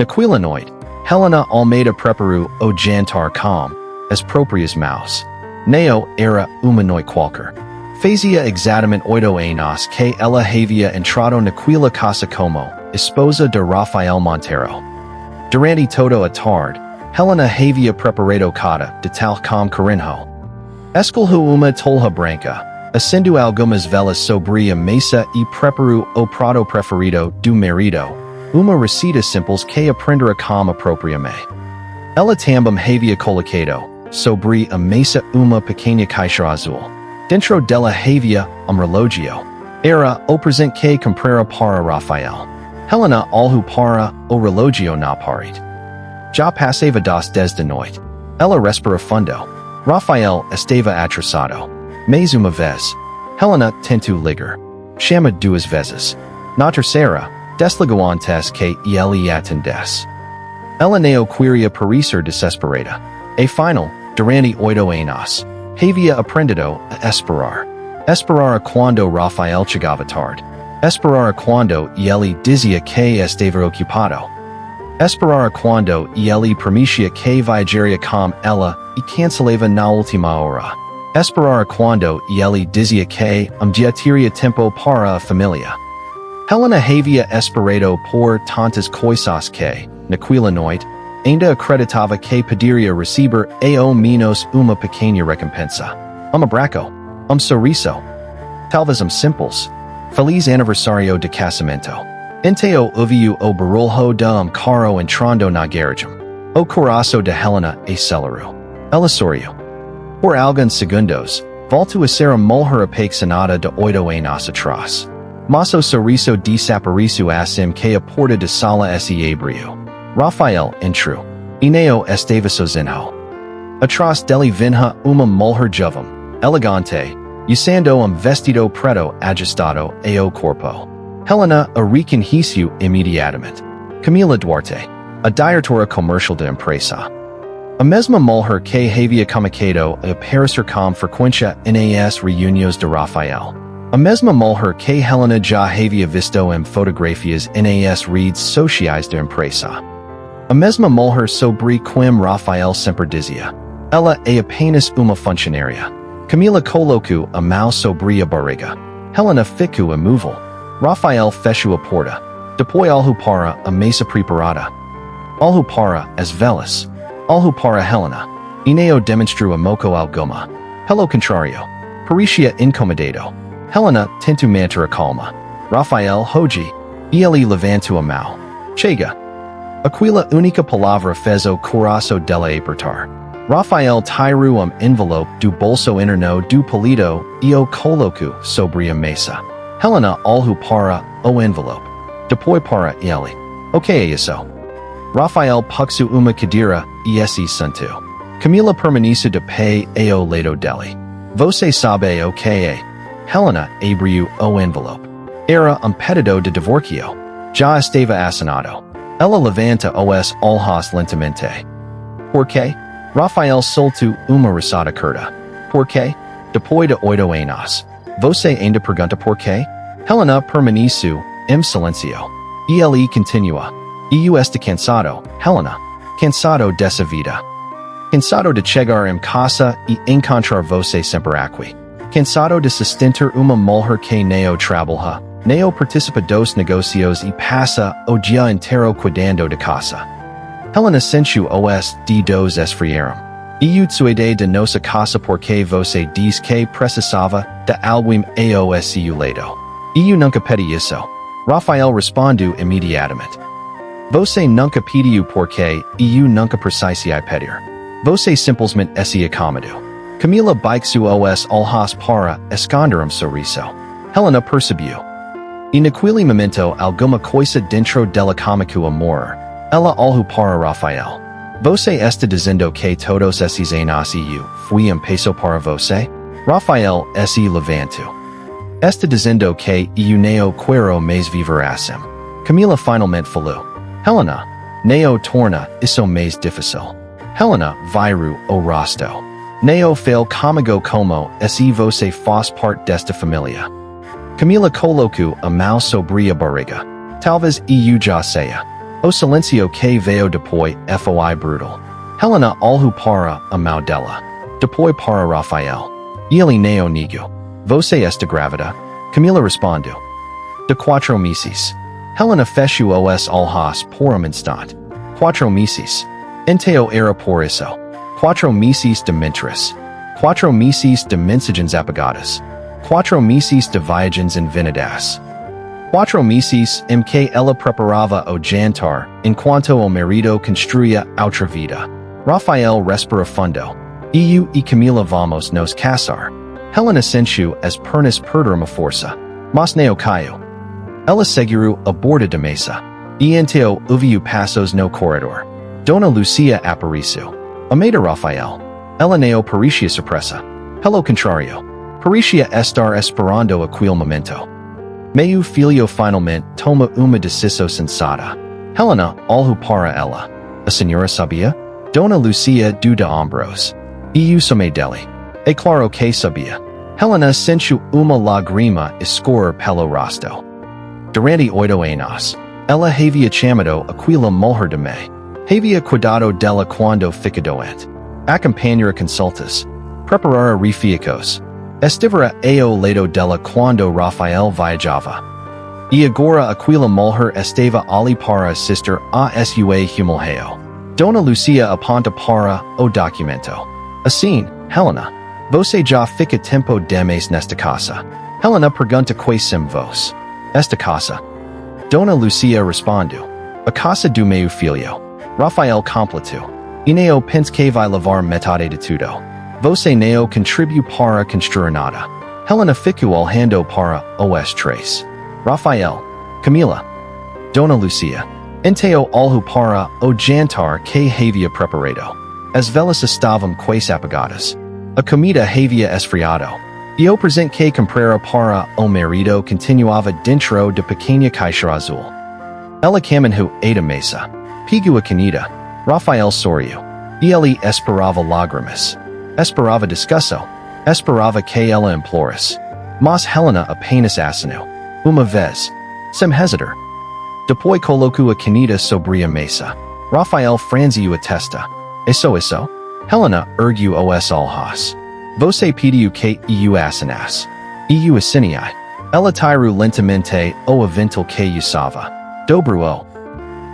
Naquila noite, Helena Almeida preparou o jantar com as próprias mãos. Neo era uma noite qualquer. Fazia exatamente 8 anos que ela havia entrado naquela casa como esposa de Rafael Monteiro. Durante toda a tarde, Helena havia preparado cada de tal como Corinho. Escolheu uma tolha branca, acendeu algumas velas sobre a mesa e preparou o prato preferido do marido, uma receita simples que aprendera como propriamente. Ela também havia colocado sobre a mesa uma pequena caixa azul. Dentro dela havia relógio. Era o presente que comprara para Rafael. Helena olhou para o relógio na parede. Já passava das 10 da noite. Ela respira fundo. Rafael estava atrasado. Mais uma vez. Helena tentou ligar. Chama duas vezes. Na terceira, desligou antes que ele atendesse. Ela não queria parecer desesperada. Afinal, durante 8 anos, havia aprendido a esperar. Esperar quando Rafael chegava tarde. Esperar quando ele dizia que estava ocupado. Esperar quando ele permitia que viajaria com ela e cancelava na última hora. Esperar quando ele dizia que dia teria tempo para a família. Helena havia esperado por tantas coisas que, naquela noite, ainda acreditava que poderia receber ao menos uma pequena recompensa. Abraço, sorriso. Talvez simples. Feliz aniversário de casamento. Enteo ouviu o barulho de carro entrando na garagem. O coração de Helena acelerou. Ela sorriu. Por alguns segundos, voltou a ser a mulher apaixonada de 8 anos atrás. Mas o sorriso desapareceu assim que a porta da sala se abriu. Rafael entrou. E não estava sozinho. Atrás dele vinha uma mulher jovem, elegante, usando vestido preto ajustado ao corpo. Helena a reconheceu imediatamente. Camila Duarte, a diretora comercial da empresa. A mesma mulher que havia começado a aparecer com frequência nas reuniões de Rafael. A mesma mulher que Helena já havia visto em fotografias nas redes sociais da empresa. A mesma mulher sobre quem Rafael sempre dizia. Ela é apenas uma funcionária. Camila colocou a mão sobre a barriga. Helena ficou imóvel. Rafael fechou a porta. Depois olhou para a mesa preparada. Olhou para as velas. Olhou para Helena. E não demonstrou moco alguma. Pelo contrário. Parecia incomodado. Helena tentou manter a calma. Rafael hoje. E ele levantou a mão. Chega. Aquela única palavra fez o coração dela apertar. Rafael tirou envelope do bolso interno do palito e o colocou sobre a mesa. Helena olhou para o envelope. Depois para ele. O que é isso? Rafael puxou uma cadeira e se sentou. Camila permaneceu de pé ao lado dele. Você sabe o que é? Helena abriu o envelope. Era pedido de divórcio. Já estava assinado. Ela levanta os olhos lentamente. Por quê? Rafael soltou uma risada curta. Por quê? Depois de 8 anos. Você ainda pergunta por quê? Helena permaneceu em silêncio. E ele continua. Eu estou cansado, Helena. Cansado dessa vida. Cansado de chegar em casa e encontrar você sempre aqui. Cansado de sustentar uma mulher que não trabalha. Não participa dos negócios e passa o dia inteiro cuidando de casa. Helena sentiu os dedos esfriaram. Eu cuidei de nossa casa porque você diz que precisava de alguém ao seu lado. Eu nunca pedi isso. Rafael respondeu imediatamente. Você nunca pediu porque eu nunca precisei pedir. Você simplesmente se acomodou. Camila baixou os olhos para esconder sorriso. Helena percebeu. E naquele momento alguma coisa dentro dela começou a morrer. Ela olhou para Rafael. Você está dizendo que todos esses anos eu fui peso para você? Rafael se levantou. Está dizendo que eu não quero mais viver assim. Camila finalmente falou. Helena, não torna isso mais difícil. Helena virou o rosto. Não fail comigo como se você faz parte desta família. Camila colocou a mão sobre a barriga. Talvez eu já saia. O silencio que veo depois foi brutal. Helena alhu para a maudela. Depois para Rafael. Ele não nego. Você está grávida? Camila respondeu. De quatro meses. Helena fechou os olhos por instante. Quatro meses. Enteo era por isso. Quatro meses de mentiras. Quatro meses de mensagens apagadas. Quatro meses de viagens inventadas. Quatro meses em que ela preparava o jantar, enquanto o marido construía outra vida. Rafael respira fundo. Eu e Camila vamos nos casar. Helena sentiu as pernas perder uma força. Mas não caiu. Ela seguiu a borda da mesa. E então ouviu passos no corredor. Dona Lucia apareceu. Amada Rafael. Ela não parecia surpresa. Pelo contrário. Parecia estar esperando aquele momento. Meu filho finalmente toma uma decisão sensata. Helena olhou para ela. A senhora sabia? Dona Lucia deu de ombros. Eu somei dele. É claro que sabia. Helena sentiu uma lágrima escorrer pelo rosto. Durante 8 anos, ela havia chamado aquela mulher de mãe. Havia cuidado dela quando fica doente. Acompanhar consultas. Preparar refeições. Estivera ao lado dela quando Rafael viajava. E agora aquela mulher estava ali para assistir a sua humilhão. Dona Lucia aponta para o documento. Assim, Helena, você já fica tempo demais nesta casa. Helena pergunta quais são vos. Esta casa. Dona Lucia respondeu. A casa do meu filho. Rafael completou. E não penso que vai levar metade de tudo. Você não contribui para construir nada. Helena ficou olhando para os três. Rafael. Camila. Dona Lucia. Então olhou para o jantar que havia preparado. As velas estavam quase apagadas. A comida havia esfriado. E o presente que comprara para o marido continuava dentro de pequena caixa azul. Ela caminhou a mesa. Pegou a caneta. Rafael sorriu. E ele esperava lágrimas. Esperava discussão. Esperava que ela implorasse. Mas Helena apenas assinou. Uma vez. Sem hesitar. Depois colocou a caneta sobre a mesa. Rafael franziu a testa. Isso. Helena ergueu os olhos. Você pediu que eu assinasse. Eu assinei. Ela tirou lentamente o avental que usava. Dobrou.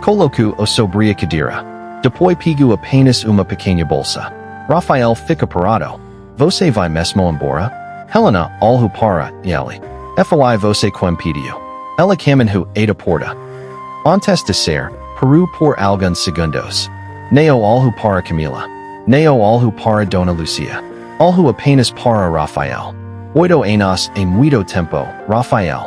Colocou-o sobre a cadeira. Depois pegou apenas uma pequena bolsa. Rafael fica parado. Você vai mesmo embora? Helena olhou para ele. Foi você quem pediu. Ela caminhou a porta. Antes de sair, parou por alguns segundos. Não olhou para Camila. Não olhou para Dona Lucia. Olhou apenas para Rafael. 8 anos é muito tempo, Rafael.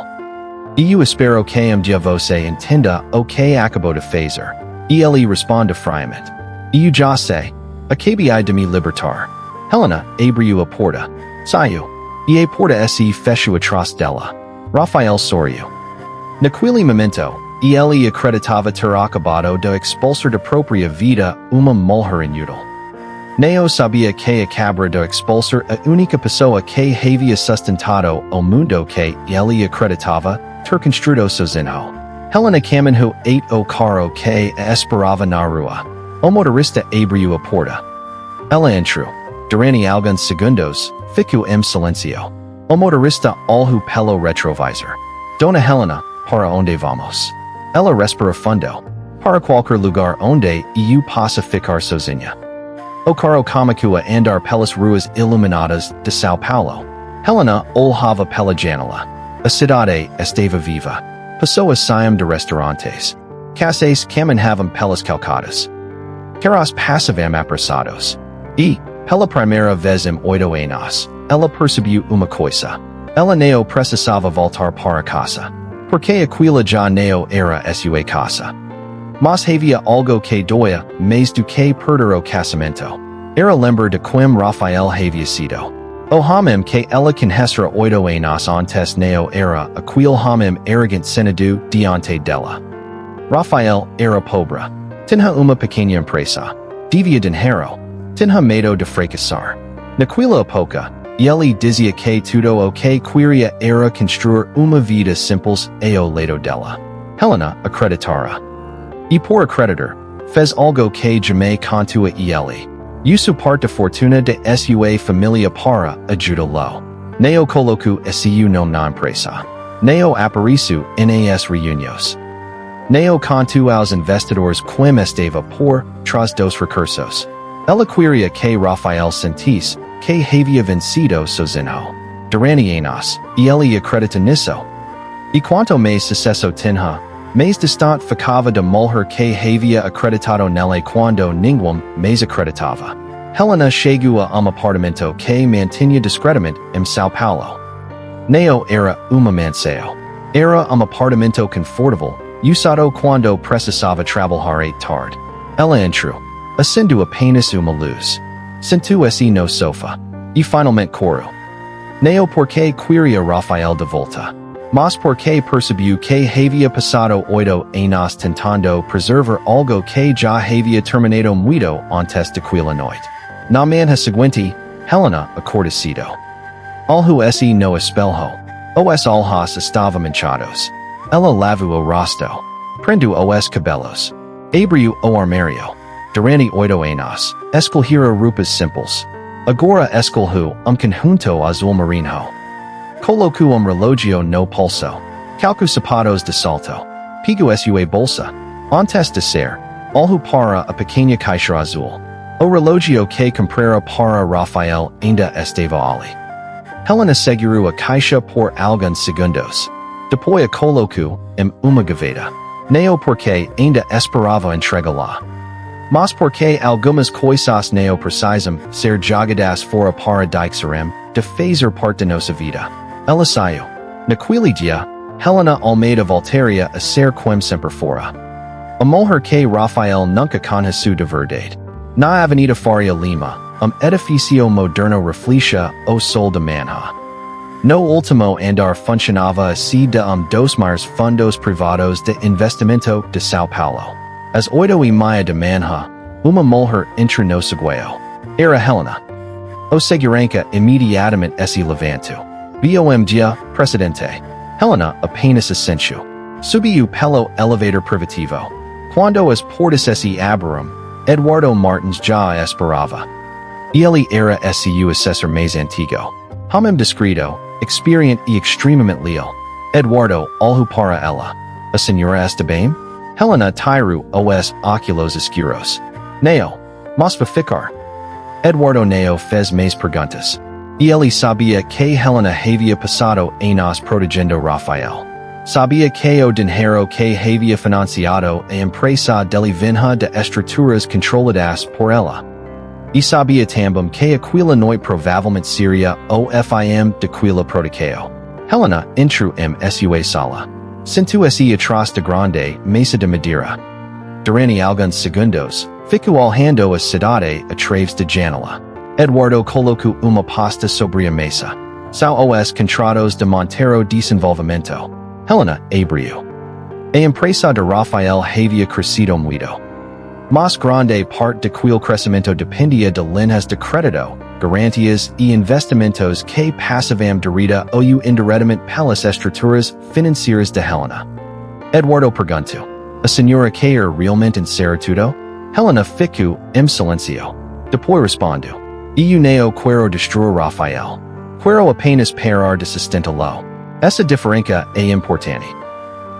Eu espero que dia você entenda o que acabou de fazer. E ele responde friamente. Eu já sei. Acabei de me libertar. Helena abriu a porta. Saiu. E a porta se fechou atrás dela. Rafael sorriu. Naquele momento, ele acreditava ter acabado de expulsar da própria vida uma mulher inútil. Não sabia que acabara de expulsar a única pessoa que havia sustentado o mundo que ele acreditava ter construído sozinho. Helena caminhou o carro que a esperava na rua. O motorista abriu a porta. Ela entrou. Durante alguns segundos, ficou em silêncio. O motorista olhou pelo retrovisor. Dona Helena, para onde vamos? Ela respira fundo. Para qualquer lugar onde eu possa ficar sozinha. O carro começou a andar pelas ruas iluminadas de São Paulo. Helena olhava pela janela. A cidade estava viva. Pessoas saíam de restaurantes. Casas caminhavam pelas calçadas. Carros passavam apressados. E, pela primeira vez em 8 anos, ela percebeu uma coisa. Ela não precisava voltar para casa. Porque aquilo já não era sua casa. Mas havia algo que doía mais do que perder o casamento. Era lembrar de como Rafael havia sido. O homem que ela conhecera 8 anos antes não era aquele homem arrogante senado diante dela. Rafael era pobre. Tinha uma pequena empresa. Devia dinheiro. Tinha medo de fracassar. Naquela época, ele dizia que tudo o que queria era construir uma vida simples ao lado dela. Helena acreditara. E por creditor, fez algo que jamais contua ele. Uso parte fortuna de sua familia para ajudá-lo. Neo coloco su no na empresa. Neo apariço nas reuniões. Neo contu aos investidores quem estava por trás dos recursos. Ela queria que Rafael sentisse que havia vencido sozinho. Durante anos, e ele acredita nisso. E quanto mais sucesso tinha, mais distante ficava de mulher que havia acreditado nele quando ninguém mais acreditava. Helena chegou a apartamento que mantinha discretamente em São Paulo. Neo era uma mansão. Era apartamento confortável, usado quando precisava trabalhar tarde. Ela entrou, acendeu apenas uma luz. Sentou-se no sofá. E finalmente correu. Neo porque queria Rafael de volta. Mas porque percebeu que havia passado 8 anos tentando preservar algo que já havia terminado muito antes daquela noite. Na manhã seguinte, Helena acordecido. Olhou-se no espelho. Os olhos estavam manchados. Ela lavou o rosto. Prendeu os cabelos. Abriu o armário. Durante 8 anos, escolhera roupas simples. Agora escolheu conjunto azul marinho. Colocou relógio no pulso. Calcou sapatos de salto. Pegou sua bolsa. Antes de ser, olhou para a pequena caixa azul. O relógio que comprara para Rafael ainda estava ali. Helena segurou a caixa por alguns segundos. Depois a colocou em uma gaveta. Neo porque ainda esperava entregá-la. Mas porque algumas coisas não precisam ser jogadas fora para deixarem de fazer parte de nossa vida. Ela saiu. Naquele dia, Helena Almeida voltaria a ser quem sempre fora. A mulher que Rafael nunca conheceu de verdade. Na Avenida Faria Lima, edifício moderno refletia o sol de manhã. No último andar funcionava assim de dos maiores fundos privados de investimento de São Paulo. Às 8:30 da manhã, uma mulher entrou no segundo. Era Helena. O segurança imediatamente se levantou. Bom dia, presidente. Helena apenas assentiu. Subiu pelo elevador privativo. Quando as portas se abriram, Eduardo Martins já esperava. Ele era seu assessor mais antigo. Homem discreto, experiente e extremamente leal. Eduardo olhou para ela. A senhora está bem? Helena tirou os óculos escuros. Neo, mas vai ficar. Eduardo Neo fez mais perguntas. E ele sabia que Helena havia passado anos protegendo Rafael. Sabia que o dinheiro que havia financiado a empresa dele vinha de estruturas controladas por ela. E sabia também que aquela noite provavelmente seria o fim daquela protegeu. Helena entrou em sua sala. Sentou-se atrás da grande mesa de madeira. Durante alguns segundos, ficou olhando a cidade através da janela. Eduardo colocou uma pasta sobre a mesa. São os contratos de Monteiro desenvolvimento. Helena abriu. A empresa de Rafael havia crescido muito. Mas grande parte daquele crescimento dependia de linhas de crédito, garantias e investimentos que passavam direta ou indiretamente pelas estruturas financeiras de Helena. Eduardo perguntou: a senhora quer realmente encerrar tudo? Helena ficou em silêncio. Depois respondeu: eu não quero destruir Rafael. Quero apenas parar de sustentá-lo. Essa diferença é importante.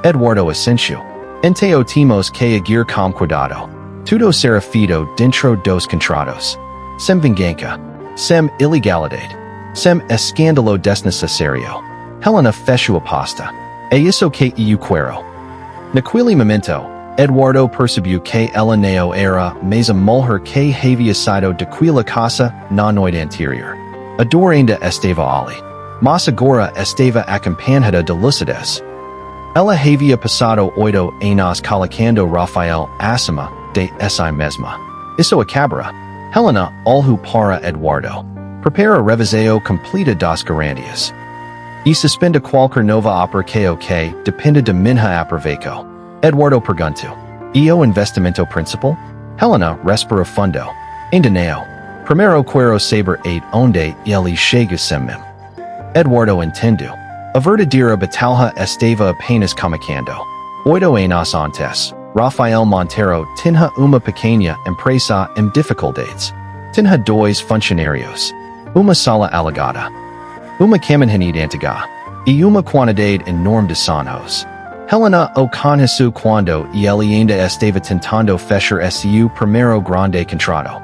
Eduardo assentiu. Então temos que agir com cuidado. Tudo será feito dentro dos contratos. Sem vingança. Sem ilegalidade. Sem escândalo desnecessário. Helena fechou a pasta. É isso que eu quero. Naquele momento, Eduardo percebeu que ela não era mais a mulher que havia saído daquela casa na noite anterior. A dor ainda estava ali, mas agora estava acompanhada de lucidez. Ela havia passado 8 anos colocando Rafael acima de si mesma. Isso acabará. Helena olhou para Eduardo. Prepara a revisão completa das garantias. E suspenda qualquer nova operação que dependa de minha aproveito. Eduardo perguntou: e o investimento principal? Helena respirou fundo. Ainda não. Primeiro quero saber onde ele chega sem mim. Eduardo entendeu. A verdadeira batalha estava apenas começando. 8 anos antes, Rafael Montero, tinha uma pequena empresa em dificuldades. Tinha dois funcionários. Uma sala alugada. Uma caminhonete antiga. E uma quantidade enorme de sonhos. Helena o conheceu quando ele ainda estava tentando fechar seu primeiro grande contrato.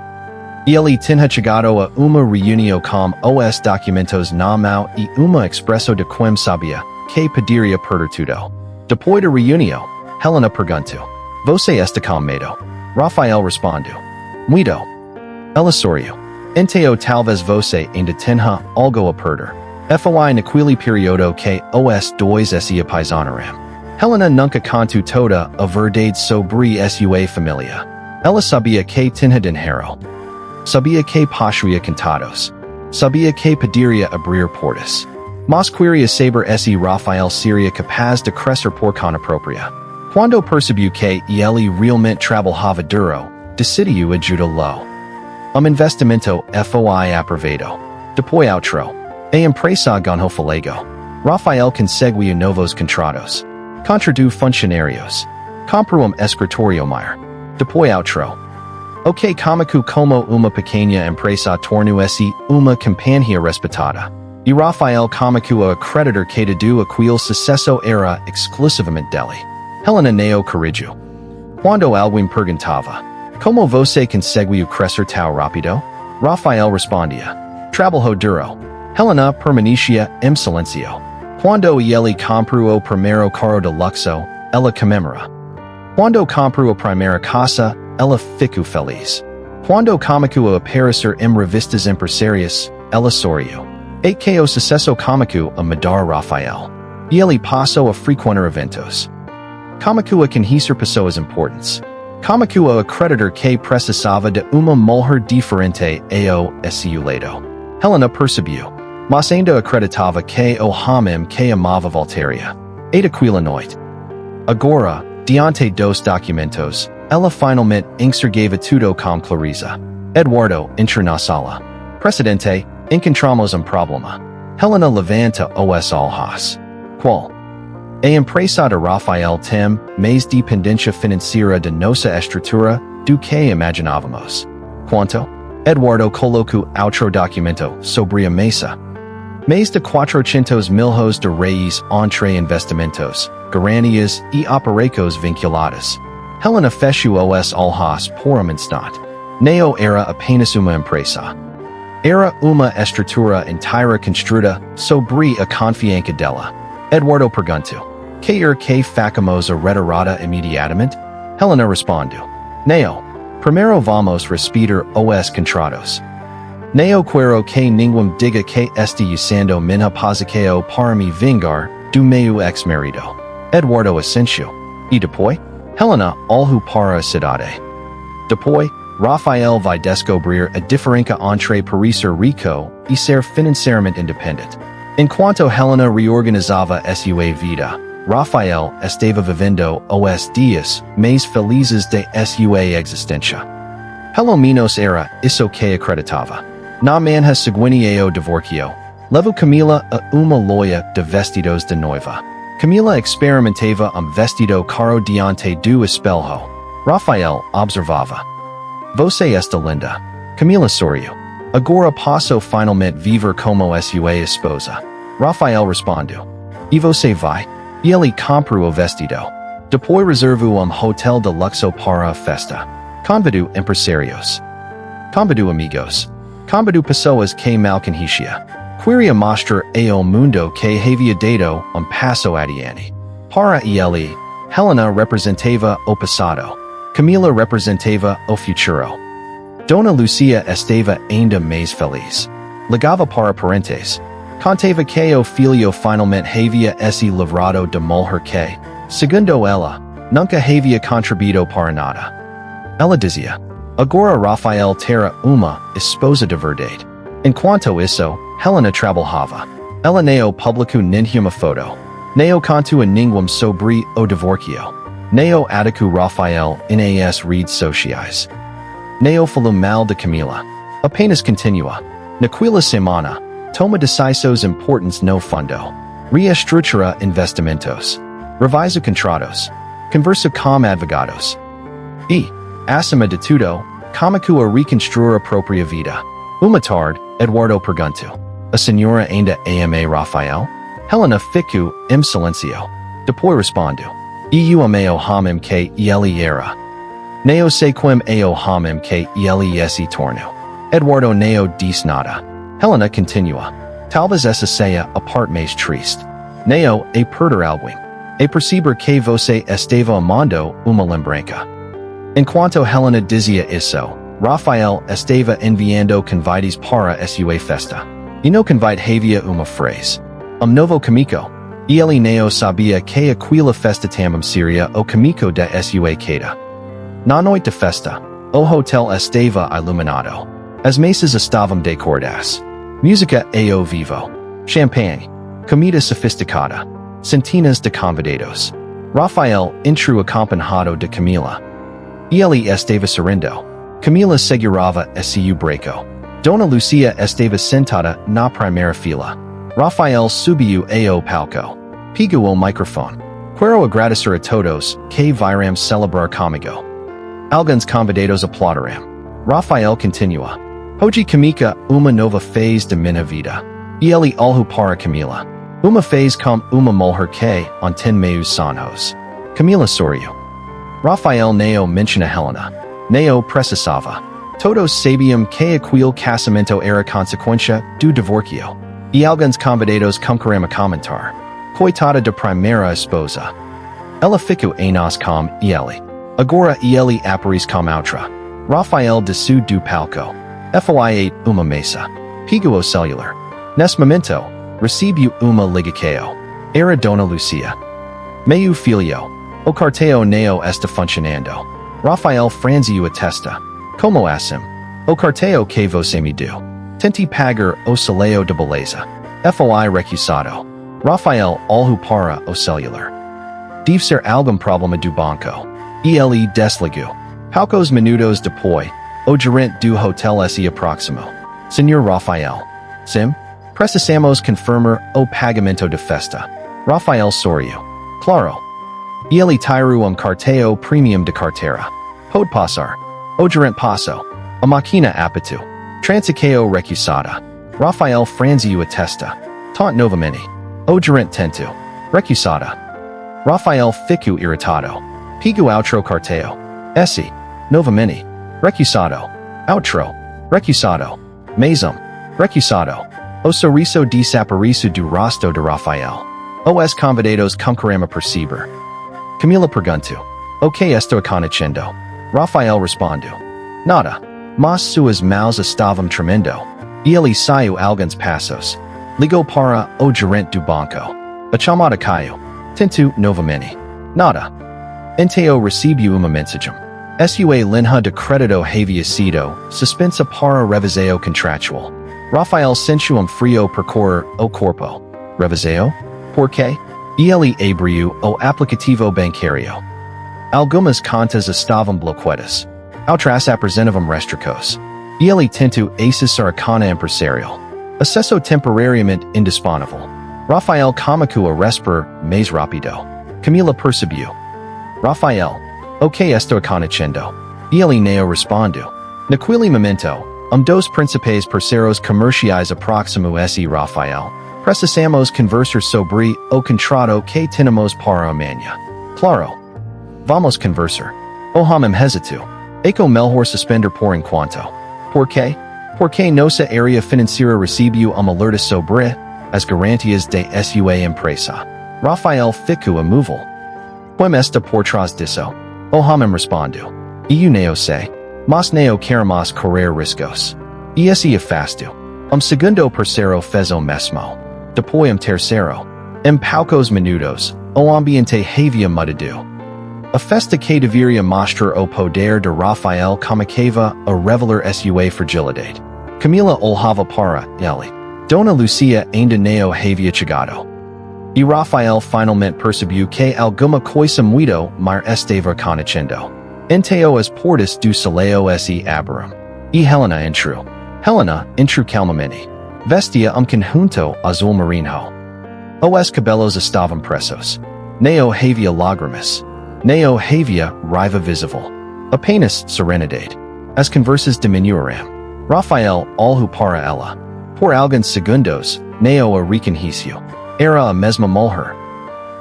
Ele tinha chegado a uma reunião com os documentos na mão e uma expressão de como sabia que poderia perder tudo. Depois da reunião, Helena perguntou: "Você está com medo?" Rafael respondeu: "Muito." Ela sorriu. "Então talvez você ainda tenha algo a perder. Foi naquele período que os dois se apaixonaram." Helena nunca contou toda a verdade sobre sua família. Ela sabia que tinha dinheiro. Sabia que possuía contados. Sabia que poderia abrir portas. Mas queria saber se Rafael seria capaz de crescer por conta própria. Quando percebeu que ele realmente trabalhava duro, decidiu ajudá-lo. Investimento foi aprovado. Depois outro. A empresa ganhou fôlego. Rafael conseguiu novos contratos. Contratou funcionários. Comprou escritório maior. Depois outro. Ok comico como uma pequena empresa tornou-se uma companhia respeitada. E Rafael comico a acreditar que tudo aquele sucesso era exclusivamente dele. Helena não corrigiu. Quando alguém perguntava: "Como você conseguiu crescer tão rápido?" Rafael respondia: "Trabalhou duro." Helena permanecia em silêncio. Quando ele comprou o primeiro carro de luxo, ela comemora. Quando comprou a primeira casa, ela ficou feliz. Quando começou a aparecer em revistas empresariais, ela sorriu. E que o sucesso começou a mudar Rafael. E ele passou a frequentar eventos. Começou a conhecer pessoas importantes. Começou a acreditar que precisava de uma mulher diferente ao seu lado. Helena percebeu, mas ainda acreditava que o homem que amava voltaria. E daquela noite. Agora, diante dos documentos, ela finalmente enxergava tudo com clareza. Eduardo entra na sala. "Presidente, encontramos problema." Helena levanta os olhos. "Qual?" "A empresa de Rafael tem mais dependência financeira de nossa estrutura do que imaginávamos." "Quanto?" Eduardo colocou outro documento sobre a mesa. "Mais de 400 mil de reais entre investimentos, garantias e operações vinculadas." Helena fechou os olhos por instante. Não era apenas uma empresa. Era uma estrutura inteira construída sobre a confiança dela. Eduardo perguntou: "Quer que façamos a retirada imediatamente?" Helena respondeu: "Não. Primeiro vamos respirar os contratos. Não quero que ninguém diga que estou usando minha posição para me vingar do meu ex-marido." Eduardo assentiu. "E depois?" Helena olhou para a cidade. Depois, Rafael vai descobrir a diferença entre parecer rico e ser financeiramente independente. Enquanto Helena reorganizava sua vida, Rafael estava vivendo os dias mais felizes de sua existência. Pelo menos era isso que acreditava. Na manhã seguinte ao divórcio, levou Camila a uma loja de vestidos de noiva. Camila experimentava vestido caro diante do espelho. Rafael observava. "Você está linda." Camila sorriu. "Agora posso finalmente viver como sua esposa." Rafael respondeu. "E você vai?" E ele comprou o vestido. Depois reservou hotel de luxo para a festa. Convidou empresários. Convidou amigos. Convidou pessoas que mal conhecia. Queria mostrar ao mundo que havia dado passo adiante. Para ele, Helena representava o passado. Camila representava o futuro. Dona Lucia estava ainda mais feliz. Ligava para parentes. Contava que o filho finalmente havia se livrado de mulher que, segundo ela, nunca havia contribuído para nada. Ela dizia: "Agora Rafael terá uma esposa de verdade." Enquanto isso, Helena trabalhava. Ela não publicou nenhuma foto. Não contou a ninguém sobre o divórcio. Não atacou Rafael nas redes sociais. Não falou mal de Camila. Apenas continua. Naquela semana, toma decisões importantes no fundo. Reestrutura investimentos. Revisa contratos. conversa com advogados. E. Acima de tudo, como a reconstruir própria vida. Uma tarde, Eduardo perguntou: a senhora ainda ama Rafael? Helena ficou em silêncio. Depois respondeu: Eu amei o homem que ele era. Não sei como é o homem que ele se tornou. Eduardo não disse nada. Helena continua: Talvez essa seja a parte mais triste. Não é perder alguém. É perceber que você estava amando uma lembrança. Enquanto Helena dizia isso, Rafael estava enviando convites para sua festa. E no convite havia uma frase: novo comico. Ele não sabia que aquela festa também seria o comico da sua queda. Na noite de festa, o hotel estava iluminado. As mesas estavam decoradas. Música ao vivo. Champanhe. Comida sofisticada. Centenas de convidados. Rafael entrou acompanhado de Camila. Ele estava sorrindo. Camila segurava seu braço. Dona Lucia estava sentada na primeira fila. Rafael subiu ao palco. Pegou o microfone. Quero agradecer a todos que vieram celebrar comigo. Alguns convidados aplaudiram. Rafael continua: Hoje comica uma nova fase de minha vida. Ele olhou para Camila. Uma fase com uma mulher que tem meus sonhos. Camila sorriu. Rafael não menciona Helena. Não precisava. Todos sabiam que aquele casamento era consequência do divórcio. E alguns convidados começaram a comentar: Coitada da primeira esposa. Ela ficou em nós com ele. Agora ele aparece com outra. Rafael desceu do palco. Foi uma mesa. Pegou o celular. Nesse momento, recebeu uma ligação. Era Dona Lucia. Meu filho. O cartão não está funcionando. Rafael franziu a testa. Como assim? O cartão que você me deu. Tente pagar o salário de beleza. Foi recusado. Rafael olhou para o celular. Deve ser algum problema do banco. Ele desligou. Poucos minutos depois, o gerente do hotel se aproximou. Senhor Rafael. Sim? Precisamos confirmar o pagamento de festa. Rafael sorriu. Claro. Ele tirou cartão premium de carteira. Pode passar. O gerente passou. A máquina apitou. Transacção recusada. Rafael franziu a testa. Taunt novamente. O gerente tentou. Recusada. Rafael ficou irritado. Pegou outro cartão. Esse. Novamente. Recusado. Outro. Recusado. Mesmo. Recusado. O sorriso desapareceu do rosto de Rafael. Os convidados começaram a perceber. Camila perguntou: O que estou acontecendo? Rafael respondeu: Nada. Mas suas mãos estavam tremendo. Ele saiu alguns passos. Ligou para o gerente do banco. A chamada caiu. Tentou novamente. Nada. Então recebeu uma mensagem. Sua linha de crédito havia sido suspensa para revisão contratual. Rafael sentiu frio percorrer o corpo. Revisão? Por quê? Ele abriu o aplicativo bancário. Algumas contas estavam bloqueadas. Outras apresentavam restricos. Ele tentou acessar a conta empresarial. Acesso temporariamente indisponível. Rafael começou a respirar mais rápido. Camila percebeu. Rafael, o que estou acontecendo? Ele não respondeu. Naquele momento, dos principais parceiros comerciais aproximou-se Rafael. Precisamos conversar sobre o contrato que temos para amanhã. Claro. Vamos conversar. O homem hesitou. É melhor suspender por enquanto. Por quê? Porque nossa área financeira recebeu alerta sobre as garantias de sua empresa. Rafael ficou imóvel. Como está por trás disso? O homem respondeu. Eu não sei. Mas não queremos correr riscos. E se afastou. Segundo parceiro fez o mesmo. Depois terceiro. Em poucos minutos, o ambiente havia mudado. A festa que deveria mostrar o poder de Rafael começava a revelar sua fragilidade. Camila olhava para ele. Dona Lucia ainda não havia chegado. E Rafael finalmente percebeu que alguma coisa muito mais estava acontecendo. Então as portas do salão se abriram. E Helena entrou. Helena entrou calmamente. Vestia conjunto azul marinho. Os cabelos estavam presos. Não havia lágrimas. Neo havia riva visible. Apenas serenidade. As converses diminuiram. Rafael, alhu para ela. Por alguns segundos, Neo a reconheceu. Era a mesma mulher.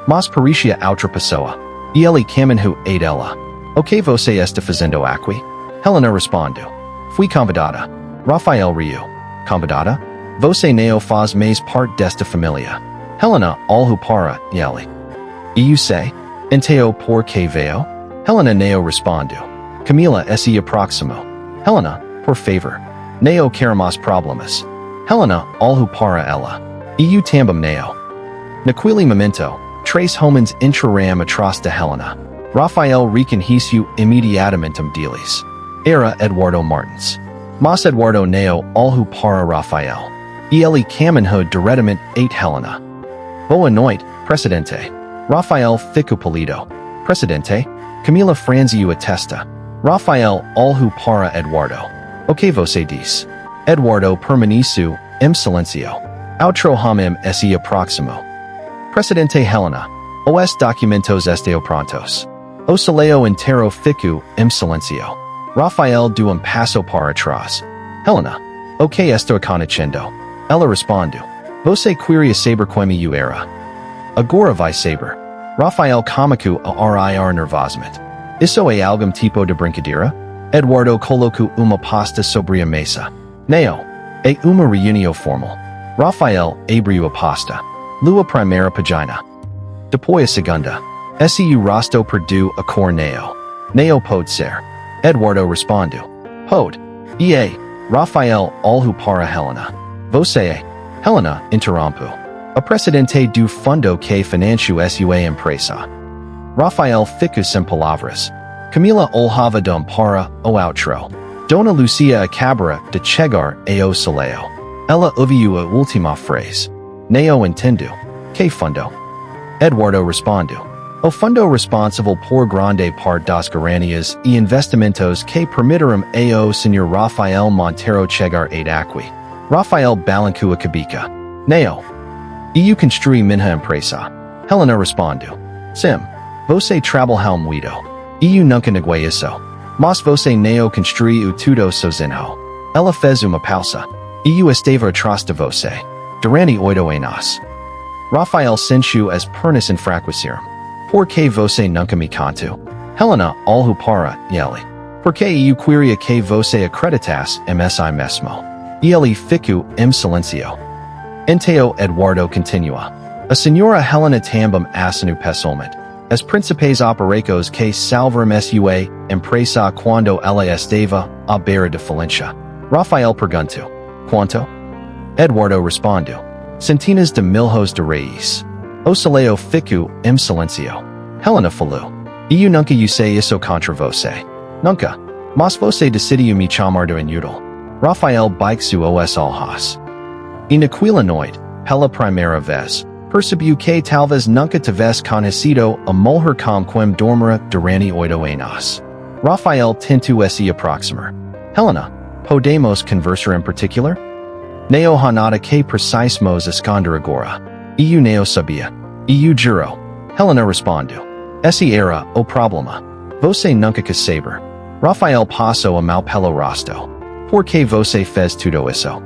Mas parecia outra pessoa. E ele caminhou a ela. O que você está fazendo aqui? Helena respondeu. Fui convidada. Rafael riu. Convidada? Você não faz mais parte desta família. Helena, alhu para ele. E sei? Então por que veio? Helena não respondeu. Camila se aproximou. Helena, por favor. Não queremos problemas. Helena, alhu para ela. E também não. Naquele momento, três homens entraram atrás de Helena. Rafael reconheceu imediatamente deles. Era Eduardo Martins. Mas Eduardo não alhu para Rafael. E ele caminhou diretamente a Helena. Boa noite, presidente. Rafael ficou pálido. Presidente, Camila franziu a testa. Rafael alhu para Eduardo. O que você diz? Eduardo permaneceu em silêncio. Outro homem se aproximou. Presidente Helena, os documentos estão prontos. O salão inteiro ficou em silêncio. Rafael deu passo para trás. Helena, o que estou acontecendo? Ela respondeu. Você queria saber como eu era. Agora vai saber. Rafael começou a rir nervosamente. Isso é algum tipo de brincadeira? Eduardo colocou uma pasta sobre a mesa. Não. É uma reunião formal. Rafael abriu a pasta. Lua primeira página. Depois a segunda. Seu rosto perdeu a cor Neo. Neo pode ser. Eduardo respondeu. Pode. E Rafael alhu para Helena. Você é. Helena interrompeu. O presidente do fundo que financia sua empresa. Rafael ficou sem palavras. Camila olhava para o outro. Dona Lucia acabara de chegar ao salão. Ela ouviu a última frase. Não entendo. Que fundo? Eduardo respondeu. O fundo responsável por grande parte das garantias e investimentos que permitiram ao Sr. Rafael Monteiro chegar aqui. Rafael balancou a cabeça. Não. Eu construí minha empresa. Helena respondeu. Sim. Você trabalhou muito. Eu nunca neguei isso. Mas você não construiu tudo sozinho. Ela fez uma pausa. Eu estava atrás de você. Durante 8 anos. Rafael sentiu as pernas enfraqueceram. Por que você nunca me contou? Helena alhu para ele. Porque eu queria que você acreditasse em si mesmo. E ele ficou em silêncio. Então Eduardo continua. A senhora Helena também assinou pessoalmente. As principais operações que salvaram sua empresa quando ela estava à beira de falência. Rafael perguntou. Quanto? Eduardo respondeu. Centenas de milhões de reais. O salão ficou em silêncio. Helena falou. Eu nunca usei isso contra você. Nunca. Mas você decidiu me chamar de inútil. Rafael baixou os olhos. E naquela noite, pela primeira vez, percebeu que talvez nunca tivesse conhecido a mulher com quem dormira durante 8 anos. Rafael tentou se aproximar. Helena, podemos conversar em particular? Não há nada que precisamos esconder agora. Eu não sabia. Eu juro. Helena respondeu. Esse era o problema. Você nunca quis saber. Rafael passou a mão pelo rosto. Por que você fez tudo isso?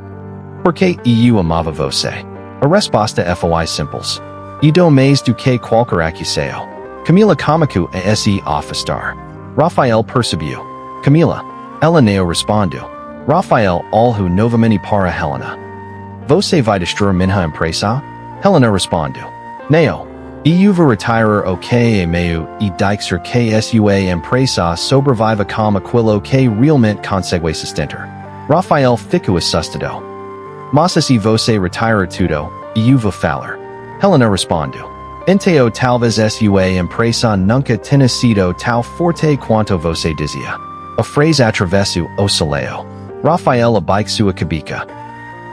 Porque eu amava você. A resposta foi simples. E do mais do que qualquer acusação. Camila começou a se afastar. Rafael percebeu. Camila. Ela não respondeu. Rafael olhou novamente para Helena. Você vai destruir minha empresa? Helena respondeu. Não. Eu vou retirar o que é meu e deixar que sua empresa sobreviva com aquilo que realmente consegue sustentar. Rafael ficou assustado. Mas se você retirar tudo, eu vou falar. Helena respondeu. Então talvez sua empresa nunca tenha sido tão forte quanto você dizia. A frase atravessou o salão. Rafael abaixou a cabeça.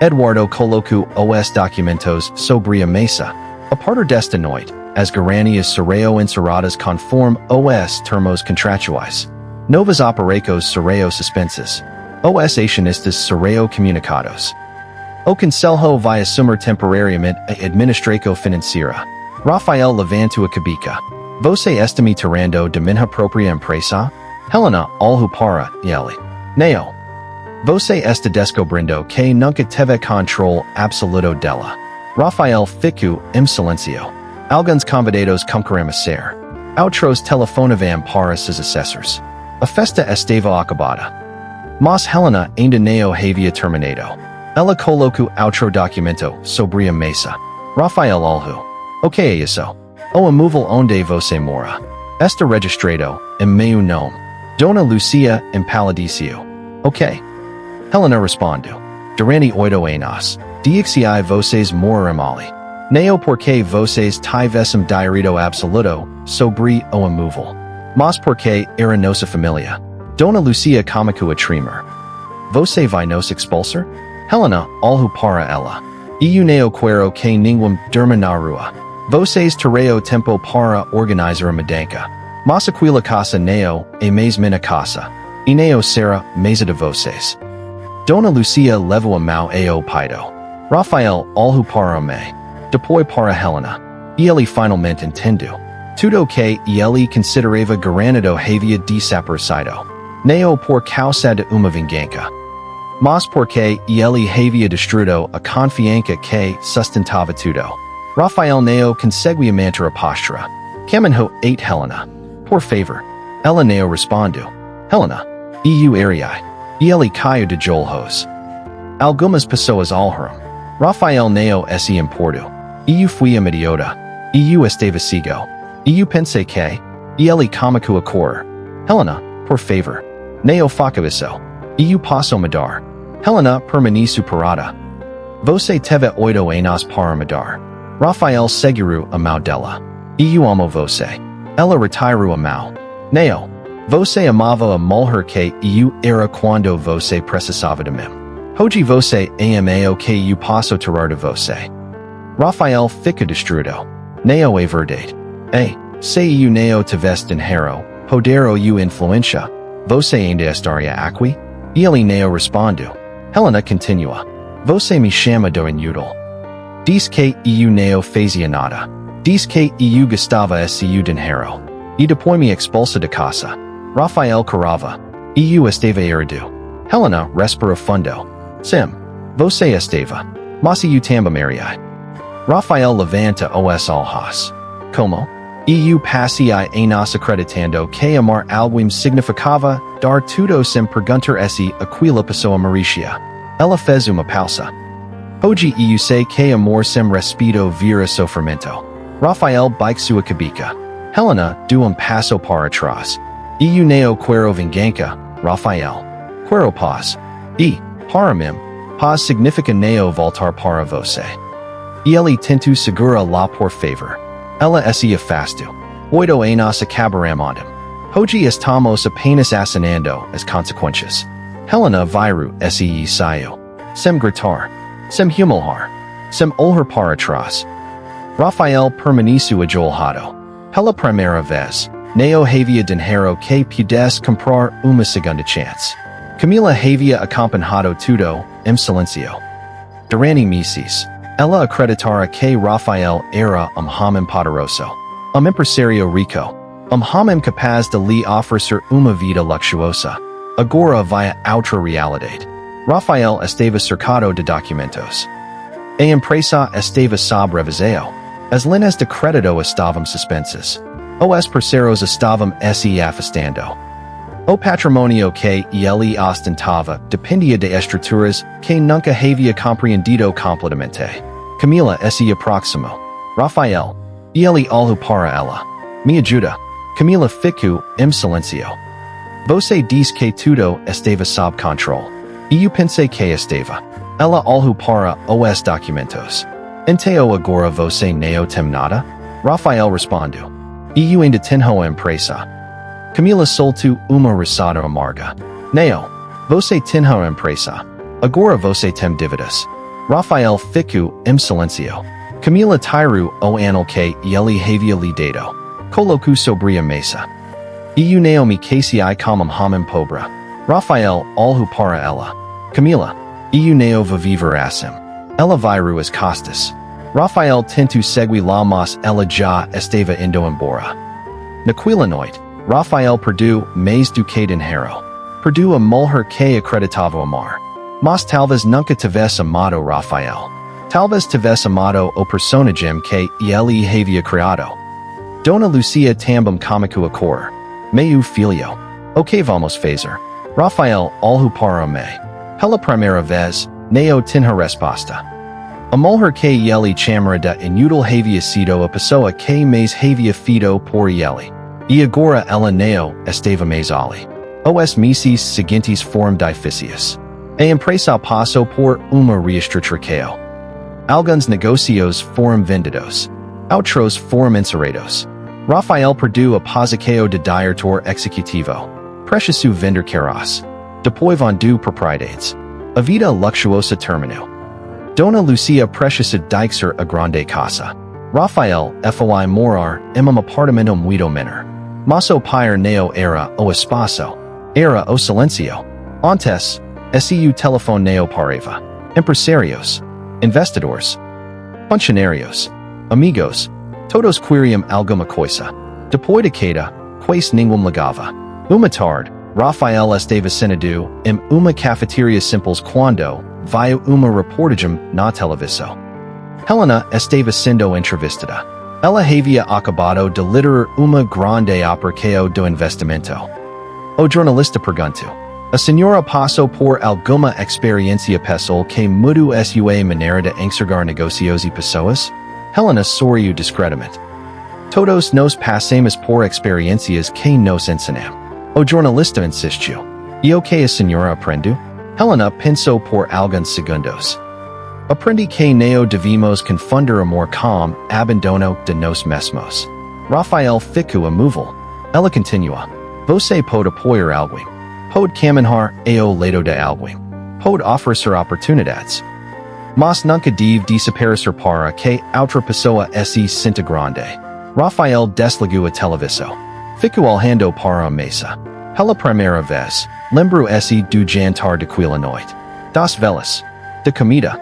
Eduardo colocou os documentos sobre a mesa. A partir desta noite, as garantias serão encerradas conforme os termos contratuais. Novas operações serão suspensas. Os acionistas serão comunicados. O Conselho vai assumir temporariamente a administração financeira. Rafael levantou a cabeça. Você está me tirando de minha própria empresa? Helena, algo para ele. Neo. Você está descobrindo que nunca teve controle absoluto dela. Rafael ficou em silêncio. Alguns convidados começaram a ser. Outros telefonavam para seus assessors. A festa estava acabada. Mas Helena ainda não havia terminado. Ela colocou outro documento sobre a mesa. Rafael algo. O que é isso? O imóvel onde você mora. Está registrado em meu nome. Dona Lucia em Paladício. Ok. Helena respondeu. Durante 8 anos. Dixi vocês moram ali. Não porque vocês tivessem direito absoluto sobre o imóvel. Mas porque era nossa família. Dona Lucia começou a tremer. Você vai nos expulsar? Helena, algo para ela. Eu não quero que ninguém durma na rua. Vocês terão tempo para organizar a mudança. Mas aquela casa não é mais minha casa. E não será mesa de vocês. Dona Lucia levou a mão ao peito. Rafael, algo para mim. Depois para Helena. E ele finalmente entendeu. Tudo que ele considerava garantido havia desaparecido. Não por causa de uma vingança. Mas porque ele havia destruído a confiança que sustentava tudo. Rafael não conseguia manter a postura. Caminhou a Helena. Por favor. Ela não respondeu. Helena. Eu iria. Ele caiu de joelhos. Algumas pessoas olharam. Rafael não se importou. Eu fui uma idiota. Eu estava cego. Eu pensei que ele começou a correr. Helena, por favor. Não faça isso. Eu posso mudar. Helena permaneceu parada. Você teve 8 anos para mudar. Rafael segurou a mão dela. Eu amo você. Ela retirou a mão. Não. Você amava a mulher que eu era quando você precisava de mim. Hoje você ama o que eu posso tirar de você. Rafael fica destruído. Não é verdade. Se eu não tivesse dinheiro, poder eu influência, você ainda estaria aqui? Ele não respondeu. Helena continua. Você me chama de inútil. Diz que eu não fazia nada. Diz que eu gastava esse dinheiro. E depois me expulsa de casa. Rafael carava. Eu estava irado. Helena respira fundo. Sim. Você estava. Mas eu também iria. Rafael levanta os olhos. Como? Eu passei anos acreditando que amar alguém significava dar tudo sem perguntar se aquela pessoa merecia. Ela fez uma pausa. Hoje eu sei que amor sem respeito vira sofrimento. Rafael bate sua cabeça. Helena deu passo para trás. Eu não quero vingança, Rafael. Quero paz. E, para mim, paz significa não voltar para você. Ele tentou segurar-la por favor. Ela se afastou. 8 anos acabaram ontem. Hoje estamos apenas assinando as consequências. Helena virou se saiu. Sem gritar. Sem humilhar. Sem olhar para trás. Rafael permaneceu ajoelhado. Pela primeira vez, não havia dinheiro que pudesse comprar uma segunda chance. Camila havia acompanhado tudo em silêncio. Durante meses, ela acreditara que Rafael era homem poderoso, empresário rico, homem capaz de lhe oferecer uma vida luxuosa. Agora via outra realidade. Rafael estava cercado de documentos. A empresa estava sob revisão. As linhas de crédito estavam suspensas. Os parceiros estavam se afastando. O patrimônio que ele ostentava dependia de estruturas que nunca havia compreendido completamente. Camila se aproximou. Rafael. Ele olhou para ela. Me ajuda. Camila ficou em silêncio. Você diz que tudo estava sob controle. Eu pensei que estava. Ela olhou para os documentos. Então agora você não tem nada? Rafael respondeu. Eu ainda tenho a empresa. Camila soltou uma risada amarga. Não. Você tem a empresa. Agora você tem dívidas. Rafael ficou em silêncio. Camila tirou o anel que ele havia lhe dado. Colocou sobre a mesa. Eu não me casei como homem pobre. Rafael olhou para ela. Camila. Eu não vou viver assim. Ela virou as costas. Rafael tentou seguir-la mas ela já estava indo embora. Naquila noite, Rafael Pediu, mais do que dinheiro. Pediu a mulher que acreditava amar. Mas talvez nunca tivesse amado Rafael. Talvez tivesse amado o personagem que ele havia criado. Dona Lucia também comigo a cor. Meu filho. O que vamos fazer? Rafael olhou para mim. Pela primeira vez, não tinha resposta. A mulher que ele chamara de inútil havia sido a pessoa que mais havia feito por ele. E agora ela não estava mais ali. Os meses seguintes foram difíceis. A empresa passou por uma reestruturação. Alguns negócios foram vendidos. Outros foram encerrados. Rafael perdeu a posição de diretor executivo. Precisou vender carros. Depois vendeu propriedades. A vida luxuosa terminou. Dona Lucia precisa deixar a grande casa. Rafael foi morar em apartamento muito menor. Mas o pai não era o espaço. Era o silêncio. Antes, esse telefone não parava. Empresários, investidores, funcionários, amigos, todos queriam alguma coisa. Depois de queda, quase ninguém ligava. Uma tarde, Rafael estava sentado em uma cafeteria simples quando viu uma reportagem na televisão. Helena estava sendo entrevistada. Ela havia acabado de liderar uma grande operação do investimento. O jornalista perguntou: a senhora passou por alguma experiência pessoal que mudou sua maneira de enxergar negócios e pessoas? Helena sorriu discretamente. Todos nós passamos por experiências que nos ensinam. O jornalista insistiu. E o que a senhora aprendeu? Helena pensou por alguns segundos. Aprendi que não devemos confundir amor com abandono de nós mesmos. Rafael ficou imóvel. Ela continua. Você pode apoiar alguém. Pode caminhar ao lado de alguém. Pode oferecer oportunidades. Mas nunca deve desaparecer para que outra pessoa se sinta grande. Rafael desligou a televisão. Ficou olhando para a mesa. Pela primeira vez, lembrou-se do jantar daquela noite. Das velas. Da comida.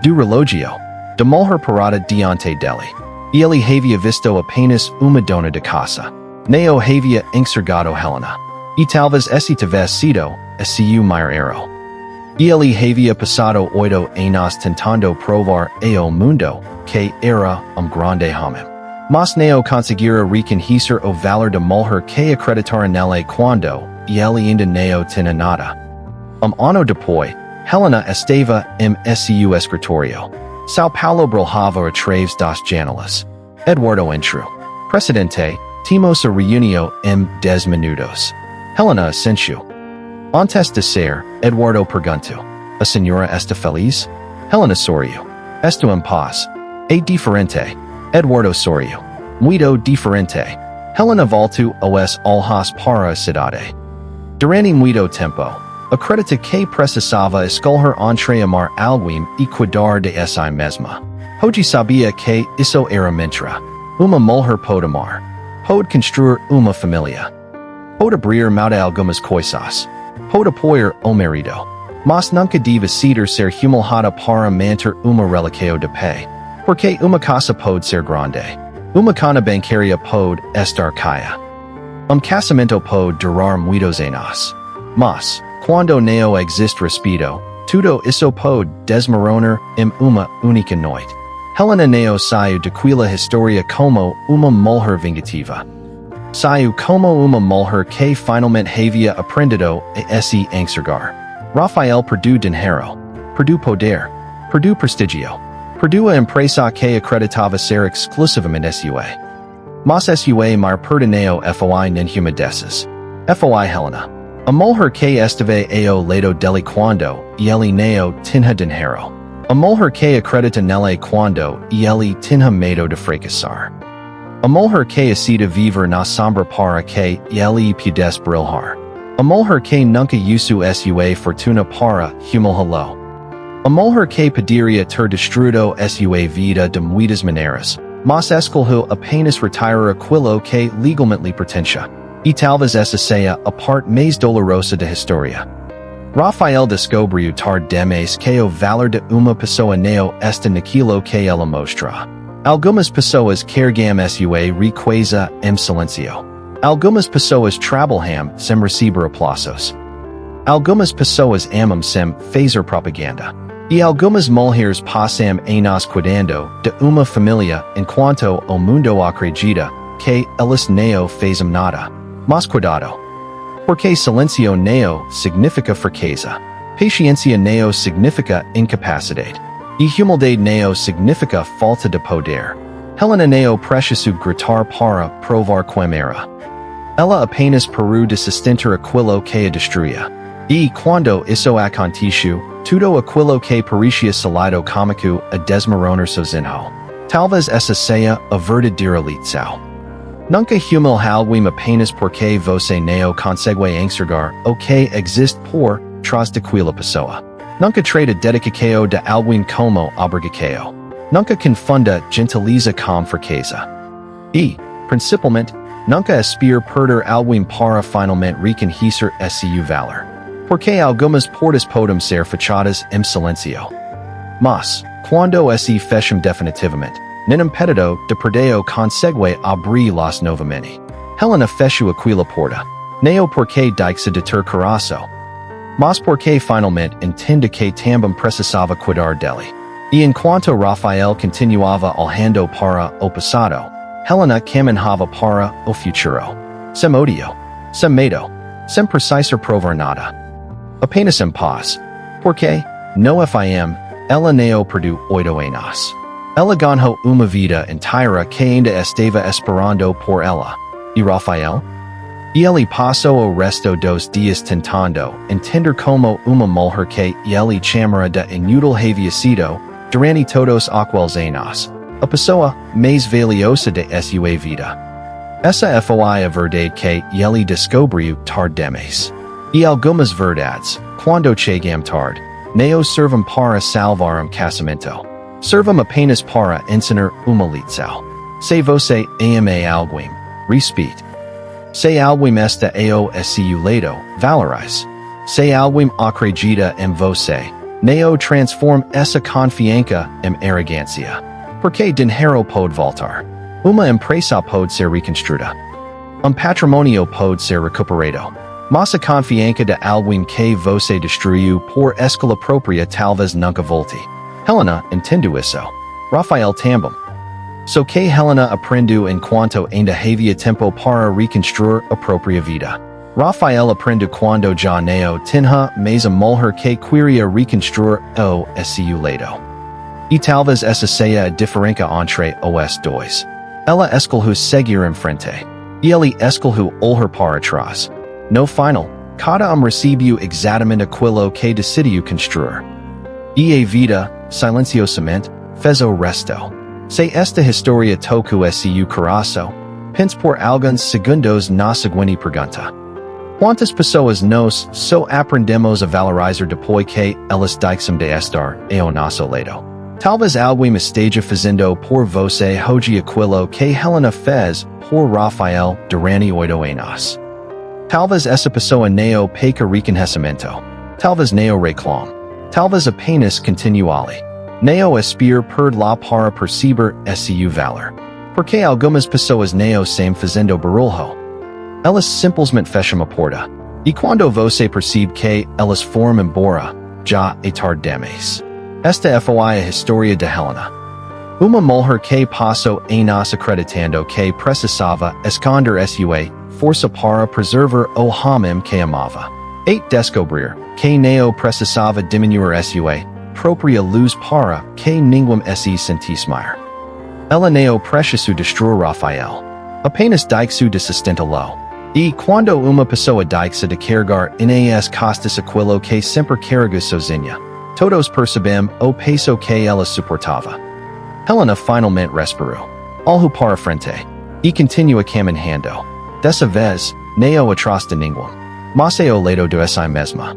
Do relógio. Da mulher parada diante dele. Ele havia visto apenas uma dona de casa. Não havia enxergado Helena. E talvez esse tivesse sido seu maior erro. Ele havia passado 8 anos tentando provar ao mundo que era grande homem. Mas não conseguira reconhecer o valor da mulher que acreditara nele quando ele ainda não tinha nada. Ano depois, Helena estava em seu escritório. São Paulo brilhava através das janelas. Eduardo entrou. Presidente, temos a reunião em 10 minutos. Helena assentiu. Antes de sair, Eduardo perguntou: a senhora está feliz? Helena sorriu. Estou em paz. É diferente. Eduardo sorriu. Muito diferente. Helena voltou aos olhos para a cidade. Durante muito tempo, acredita que precisava escolher entre amar alguém e cuidar de si mesma. Hoje sabia que isso era mentira. Uma mulher pode amar. Pode construir uma família. Pode abrir mão de algumas coisas. Pode apoiar o marido. Mas nunca deve ser humilhada para manter uma relação de pé. Porque uma casa pode ser grande. Uma conta bancária pode estar caia. Casamento pode durar muitos anos. Mas, quando não existe respeito, tudo isso pode desmoronar em uma única noite. Helena não saiu daquela história como uma mulher vingativa. Saiu como uma mulher que finalmente havia aprendido a se enxergar. Rafael perdeu dinheiro, perdeu poder, perdeu prestígio, perdeu a empresa que acreditava ser exclusivamente sua. Mas sua maior perda não foi nenhuma dessas. Foi Helena. A mulher que estava ao lado dele quando ele não tinha dinheiro. A mulher que acredita nele quando ele tinha medo de fracassar. A mulher que decide viver na sombra para que ele pudesse brilhar. A mulher que nunca usou sua fortuna para humilhá-lo. A mulher que poderia ter destruído sua vida de muitas maneiras, mas escolheu apenas retirar aquilo que legalmente lhe pertencia. E talvez essa seja a parte mais dolorosa da história. Rafael descobriu tarde demais que o valor de uma pessoa não está naquilo que ela mostra. Algumas pessoas querem sua riqueza em silencio. Algumas pessoas trabalham sem receber aplausos. Algumas pessoas amam sem fazer propaganda. E algumas mulheres passam anos cuidando de uma família enquanto o mundo acredita que elas não fazem nada. Mas cuidado. Porque silencio não significa fraqueza. Paciência não significa incapacidade. E humildade não significa falta de poder. Helena não precisa gritar para provar quem era. Ela apenas parou de sustentar aquilo que a destruía. E quando isso aconteceu, tudo aquilo que parecia salido cômico a desmoronar sozinho. Talvez essa seja a verdadeira lição. Nunca humilhe alguém apenas porque você não consegue enxergar o que existe por trás daquela pessoa. Nunca trate dedicação de alguém como obrigação. Nunca confunda gentileza com fraqueza. E, principalmente, nunca aspire perder alguém para finalmente reconhecer seu valor. Porque algumas portas podem ser fechadas em silencio. Mas, quando se fecham definitivamente, nenhum impedido de perder consegue abri-las novamente. Helena fechou aquela porta. Não porque deixa de ter coração, mas porque finalmente entende que também precisava cuidar dele. E enquanto Rafael continuava olhando para o passado, Helena caminhava para o futuro. Sem odio, sem medo, sem precisar provar nada. Apenas em paz. Porque, no fim, ela não perdeu 8 anos. Ela ganhou uma vida inteira que ainda estava esperando por ela. E Rafael? E ele passou o resto dos dias tentando entender como uma mulher que ele chamara de inútil havia sido, durante todos aqueles anos, a pessoa mais valiosa de sua vida. Essa foi a verdade que ele descobriu tarde demais. E algumas verdades, quando chegam tarde, não servem para salvar casamento. Servem apenas para ensinar uma lição. Se você ama alguém, respeite. Se alguém está ao seu lado, valorize. Se alguém acredita em você, não transforme essa confiança em arrogância. Porque dinheiro pode voltar. Uma empresa pode ser reconstruída. Patrimônio pode ser recuperado. Mas a confiança de alguém que você destruiu por escolha própria talvez nunca volte. Helena entendeu isso. Rafael também. So que Helena aprendeu enquanto ainda havia tempo para reconstruir a própria vida. Rafael aprendeu quando já não tinha mais a mulher que queria reconstruir o seu lado. E talvez essa seja a diferença entre os dois. Ela escolheu seguir em frente. E ele escolheu olhar para trás. No final, cada recebeu exatamente aquilo que decidiu construir. E a vida, silenciosamente, fez o resto. Se esta história tocou seu coração, pense por alguns segundos na seguinte pergunta. Quantas pessoas nós só aprendemos a valorizar depois que elas deixam de estar ao nosso lado? Talvez alguém esteja fazendo por você hoje aquilo que Helena fez por Rafael durante 8 anos. Talvez essa pessoa não peca reconhecimento. Talvez não reclame. Talvez apenas continue ali. Não aspire por lá para perceber seu valor. Porque algumas pessoas não estão fazendo barulho. Elas simplesmente fecham a porta. E quando você percebe que elas foram embora, já é tarde demais. Esta foi a história de Helena. Uma mulher que passou anos acreditando que precisava esconder sua força para preservar o homem que amava. E descobrir que não precisava diminuir sua própria luz para que ninguém se sentisse mais. Ela não precisou destruir Rafael. Apenas deixou de sustentá-lo. E quando uma pessoa deixa de carregar nas costas aquilo que sempre carrega sozinha, todos percebem o peso que ela suportava. Helena finalmente respirou. Olhou para frente. E continua caminhando. Dessa vez, não atrás de ninguém. Mas ao lado de si mesma.